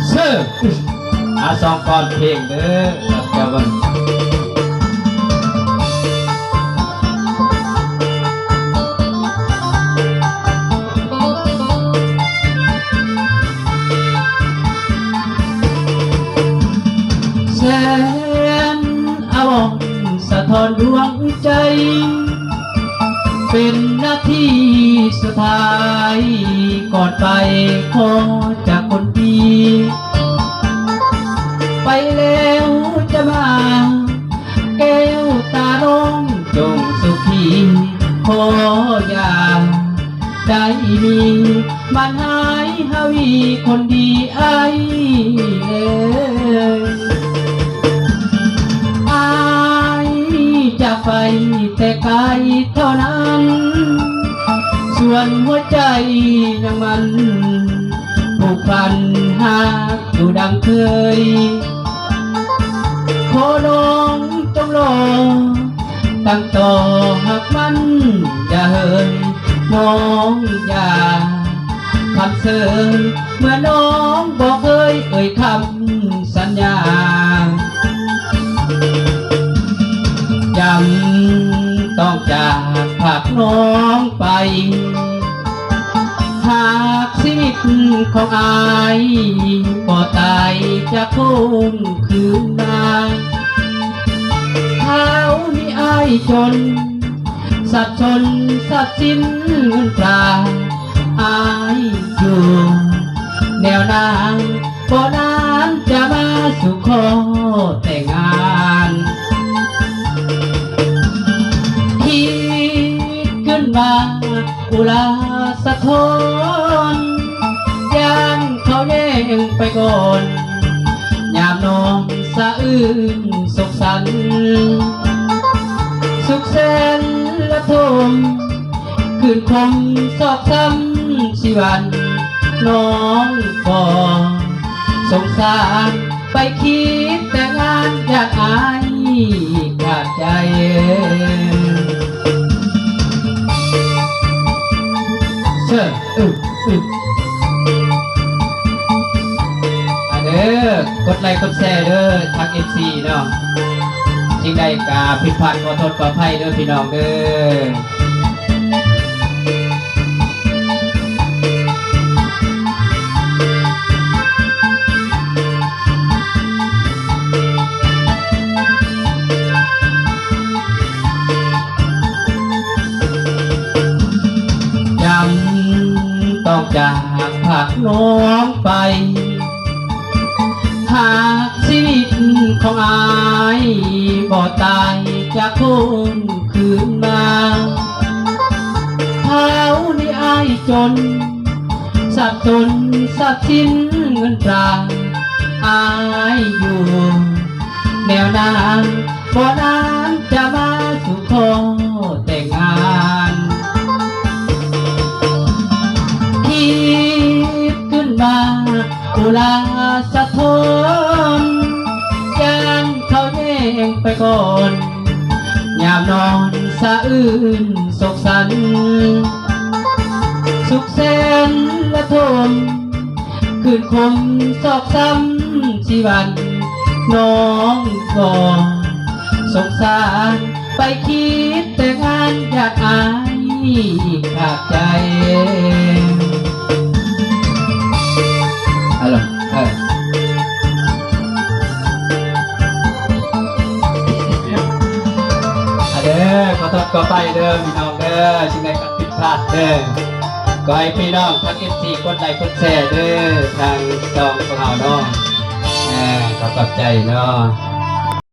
เชื่อสองก่อนเพลงเด้อเจ้าบันแสนอาวรสะท้อนดวงใจเป็นนาทีสุดท้ายก่อนไปขอจากคนดีไปแล้วจะมาแก้วตาน้องจงสุขีขออย่าได้มีมันหายหาวีคนดีไอ้จากไปแต่ไกลเท่านั้นส่วนหัวใจยังมันผูกพันหากอยู่ดังเคยขอน้องจงรอตั้งต่อหากมันอย่าเหินน้องอย่าทำเสยเมื่อน้องบอกเคยเอ่ยคำสัญญาจำต้องจากผากน้องไปหากชีวิตของอายก็ตายจากทุ่งคืนนาเท้ามีอายจนสัตว์ชนสัตว์สิ้นเงินตราอายอยู่แนวนางบ่นานจะมาสู่ขอแต่งงานขึ้นมาอุลาสะท้อนย่างเขาแย่งไปก่อนยามน้องสะอื้นสุขสันต์สุขแสนละทมคืนคมสอกซ้ำชีวันน้องก็สงสารไปคิดแต่งานอยากอายขาดใจเชื่อเด้อกดไลค์กดแชร์เด้อทาง FC เนาะจริงใดกาผิดพลาดขอโทษขออภัยเด้อพี่น้องเด้อต้องจากผากน้องไปหากชีวิตของอายบ่ตายจากคนคืนมาเท้านี่อายจนสับสนสับสิ้นเงินตราอายอยู่แนวนางบ่นานจะมาสู่ขอแต่งงานขึ้นมาอุลาสะท้อนย่างเขาแย่งไปก่อนยามนอนสะอื้นโศกสันสุขแสนละทมคืนคมสอกซ้ำชีวันน้องก็สงสารไปคิดแต่งานอยากอายขาดใจขอโทษขอไปเด้อพี่น้องเด้อสิ่งใดก็ผิดพลาดเด้อก็ให้พี่น้องทั้ง FC กดไลค์กดแชร์เด้อทางช่องของเราเนาะขอบใจเนาะ